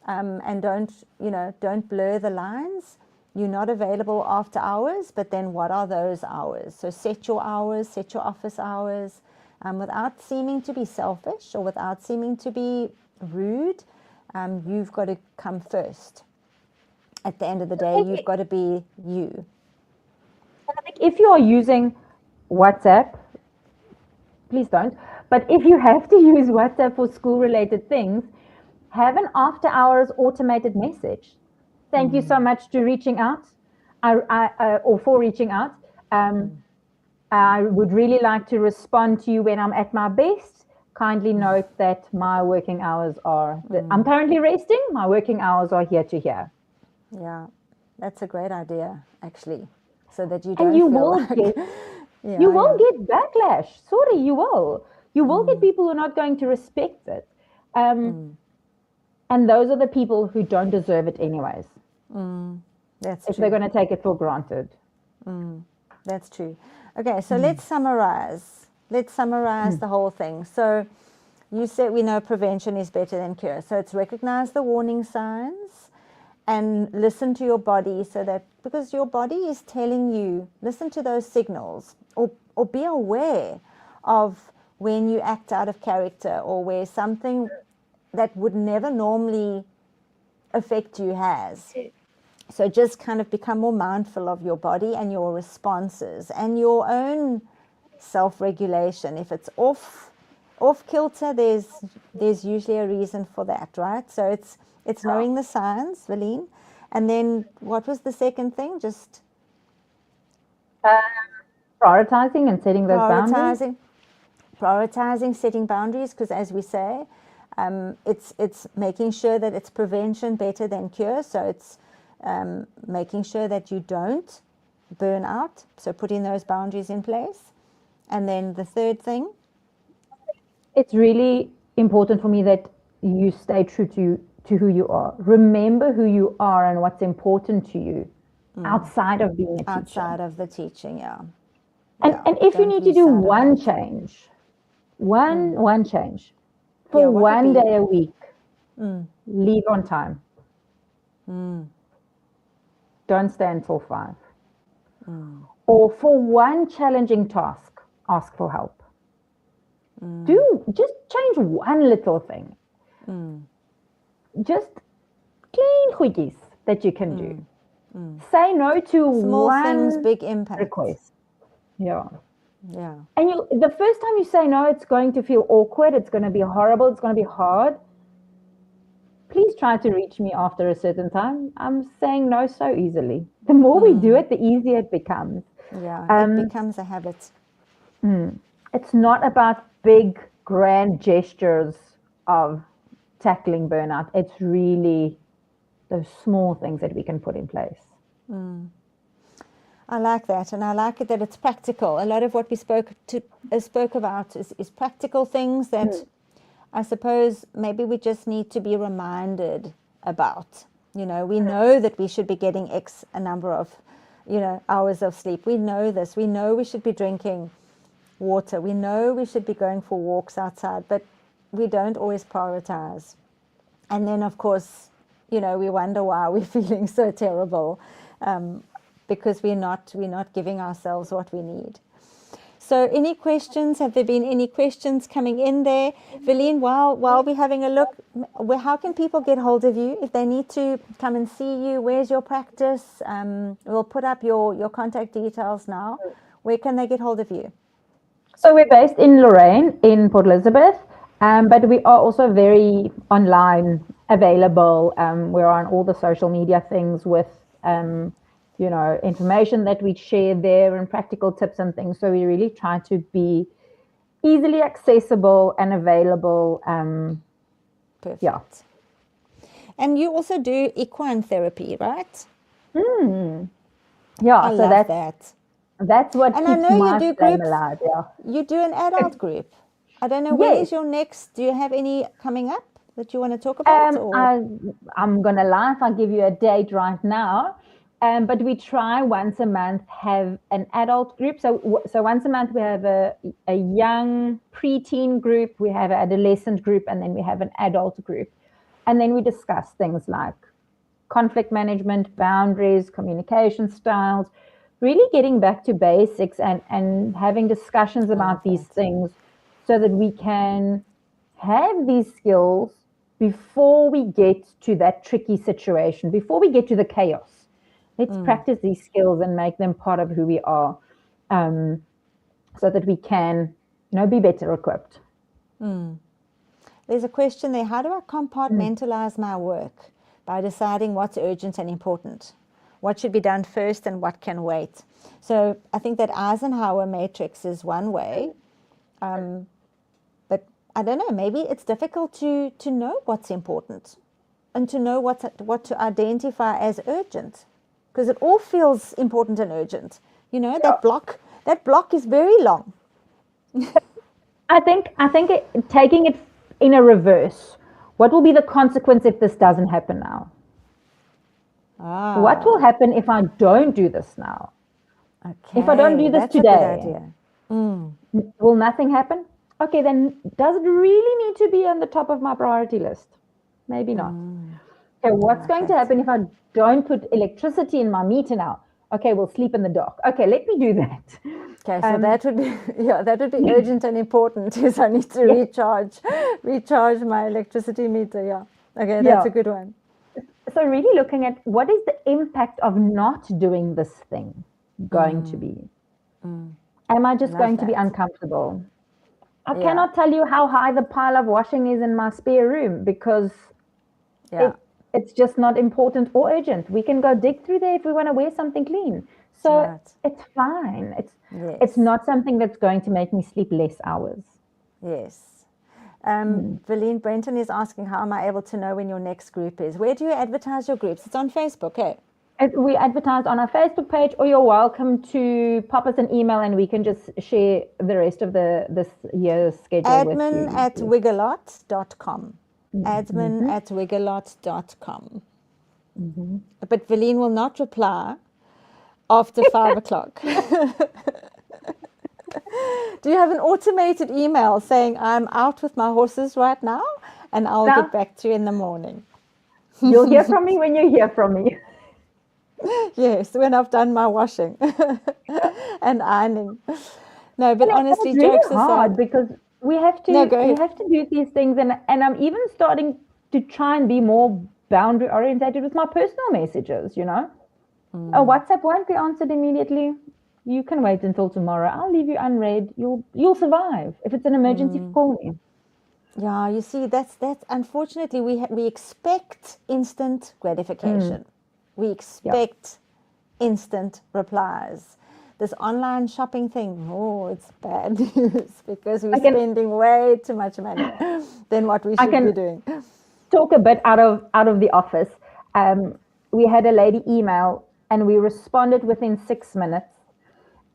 and don't blur the lines. You're not available after hours, but then what are those hours? So set your hours, set your office hours, without seeming to be selfish or without seeming to be rude. You've got to come first. At the end of the day, you've got to be you. I think if you are using WhatsApp, please don't, but if you have to use WhatsApp for school-related things, have an after-hours automated message. Thank you so much to reaching out, or for reaching out. I would really like to respond to you when I'm at my best. Kindly note that my working hours are, I'm currently resting, my working hours are here to here. Yeah, that's a great idea, actually, so that you don't and you feel will like... get, Yeah, you will get backlash. Sorry, you will. You will get people who are not going to respect it. And those are the people who don't deserve it anyways. That's if true. they're going to take it for granted. That's true. Okay, so let's summarize. Let's summarize the whole thing. So you said we know prevention is better than cure. So it's recognize the warning signs and listen to your body, so that, because your body is telling you, listen to those signals, or be aware of when you act out of character, or where something that would never normally affect you has. So just kind of become more mindful of your body and your responses and your own self-regulation. If it's off kilter, there's usually a reason for that, right? So it's knowing the signs, Valine. And then what was the second thing? Just prioritizing and setting those boundaries. Prioritizing, setting boundaries, because as we say, it's making sure that it's prevention better than cure. So it's making sure that you don't burn out. So putting those boundaries in place. And then the third thing? It's really important for me that you stay true to who you are. Remember who you are and what's important to you outside of being a teacher. Outside of the teaching, yeah. And if you need to do one change, one change for one day a week, leave on time. Don't stay until 5. Or for one challenging task, ask for help. Just change one little thing. Just clean goedjies that you can do. Say no to small one things, big impact request. Yeah. And the first time you say no, it's going to feel awkward. It's going to be horrible. It's going to be hard. Please try to reach me after a certain time. I'm saying no so easily. The more we do it, the easier it becomes. It becomes a habit. It's not about big, grand gestures of tackling burnout. It's really those small things that we can put in place. I like that, and I like it that it's practical. A lot of what we spoke about is practical things that I suppose maybe we just need to be reminded about. We know that we should be getting a number of, hours of sleep. We know this. We know we should be drinking water. We know we should be going for walks outside, but we don't always prioritize. And then, of course, we wonder why we're feeling so terrible, because we're not giving ourselves what we need. So any questions? Have there been any questions coming in there? Valine, while we're having a look, how can people get hold of you if they need to come and see you? Where's your practice? We'll put up your contact details now. Where can they get hold of you? So we're based in Lorraine, in Port Elizabeth, but we are also very online available. We're on all the social media things with information that we share there and practical tips and things. So we really try to be easily accessible and available. Perfect. Yeah. And you also do equine therapy, right? Yeah. I love that. That's what and keeps I know my you do flame groups. alive. Yeah. You do an adult group. I don't know, Yes. when is your next? Do you have any coming up that you want to talk about? I'm going to laugh. I'll give you a date right now. But we try once a month have an adult group. So once a month we have a young preteen group, we have an adolescent group, and then we have an adult group. And then we discuss things like conflict management, boundaries, communication styles, really getting back to basics and having discussions about these things so that we can have these skills before we get to that tricky situation, before we get to the chaos. Let's practice these skills and make them part of who we are, so that we can, be better equipped. There's a question there. How do I compartmentalize my work by deciding what's urgent and important? What should be done first and what can wait? So I think that Eisenhower matrix is one way. But I don't know, maybe it's difficult to know what's important and to know what to identify as urgent, because it all feels important and urgent. That block is very long. I think taking it in a reverse. What will be the consequence if this doesn't happen now? What will happen if I don't do this now? Okay, if I don't do this today, a good idea. Will nothing happen? Okay, then does it really need to be on the top of my priority list? Maybe not. Okay, what's going to happen if I don't put electricity in my meter now? Okay, we'll sleep in the dark. Okay, let me do that. Okay, so that would be urgent and important. Is I need to recharge my electricity meter. Yeah. Okay, that's a good one. So really looking at what is the impact of not doing this thing going to be? Am I just going to be uncomfortable? I cannot tell you how high the pile of washing is in my spare room, because it's just not important or urgent. We can go dig through there if we want to wear something clean. So it's fine. It's not something that's going to make me sleep less hours. Yes. Valine Brenton is asking, how am I able to know when your next group is? Where do you advertise your groups? It's on Facebook, eh? We advertise on our Facebook page, or you're welcome to pop us an email and we can just share the rest of this year's schedule Admin with you. at wiggalot.com. Admin at wiggalot.com. But Valine will not reply after 5 o'clock. Do you have an automated email saying, I'm out with my horses right now and I'll get back to you in the morning? You'll hear from me when you hear from me. Yes, when I've done my washing and ironing. No, but honestly, it's really jokes hard aside, because we have to do these things, and I'm even starting to try and be more boundary orientated with my personal messages. A WhatsApp won't be answered immediately. You can wait until tomorrow. I'll leave you unread. You'll survive. If it's an emergency, call me. Yeah, you see, that's unfortunately we expect instant gratification. We expect instant replies. This online shopping thing, it's bad news, because we're spending way too much money than what we should be doing. Talk a bit out of the office. We had a lady email and we responded within 6 minutes,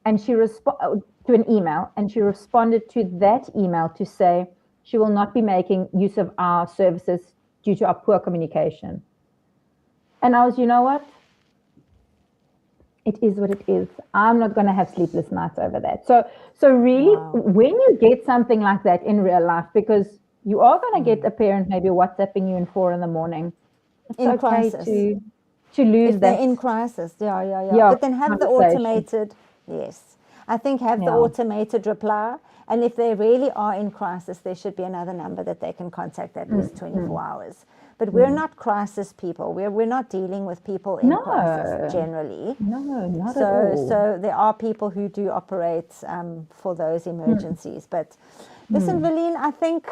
and she responded to an email, and she responded to that email to say she will not be making use of our services due to our poor communication. And I was, you know what? It is what it is. I'm not going to have sleepless nights over that. So really, when you get something like that in real life, because you are going to get a parent maybe WhatsApping you in 4 a.m, it's in okay crisis. to lose if that. they're in crisis, but then have the automated, I think have the automated reply. And if they really are in crisis, there should be another number that they can contact at least 24 hours. But we're not crisis people. We're not dealing with people in crisis generally. No, not at all. So there are people who do operate for those emergencies. But listen, Valine, I think,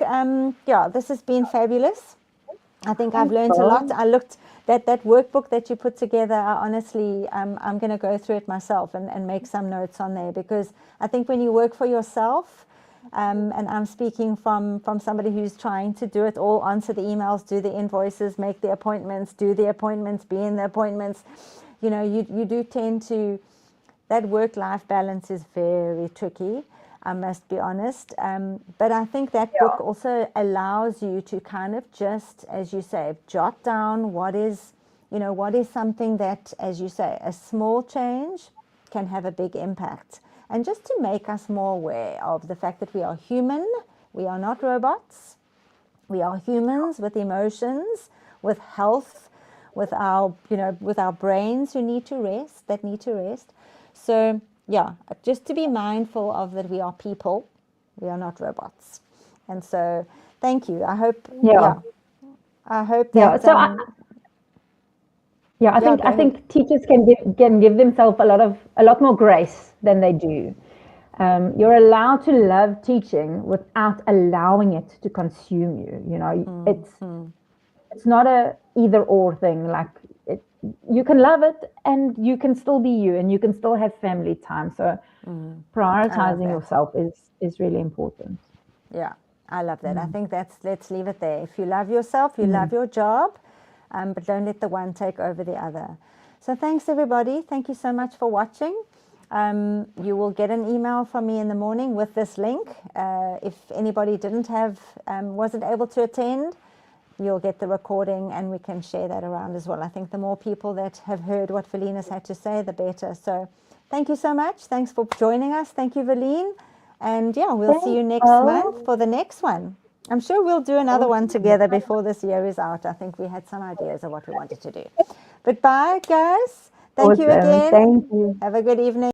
this has been fabulous. I think I've learned a lot. I looked that workbook that you put together. Honestly, I'm going to go through it myself and make some notes on there, because I think when you work for yourself, and I'm speaking from somebody who's trying to do it all, answer the emails, do the invoices, make the appointments, do the appointments, be in the appointments, you do tend to, that work-life balance is very tricky. I must be honest. But I think that book also allows you to kind of just, as you say, jot down what is something that, as you say, a small change can have a big impact. And just to make us more aware of the fact that we are human, we are not robots. We are humans with emotions, with health, with our brains that need to rest. So, just to be mindful of that we are people. We are not robots. And so thank you. I hope, Yeah. I hope Yeah. that, So I go ahead. think teachers can give themselves a lot more grace than they do. You're allowed to love teaching without allowing it to consume you. You know, it's not a either or thing. Like you can love it and you can still be you and you can still have family time. So prioritizing yourself is really important. Yeah, I love that. I think let's leave it there. If you love yourself, you love your job, but don't let the one take over the other. So thanks, everybody. Thank you so much for watching. You will get an email from me in the morning with this link. If anybody wasn't able to attend, you'll get the recording and we can share that around as well. I think the more people that have heard what Velina's had to say, the better. So thank you so much. Thanks for joining us. Thank you, Veline. And yeah, we'll see you next month for the next one. I'm sure we'll do another one together before this year is out. I think we had some ideas of what we wanted to do. But bye, guys. Thank you again. Thank you. Have a good evening.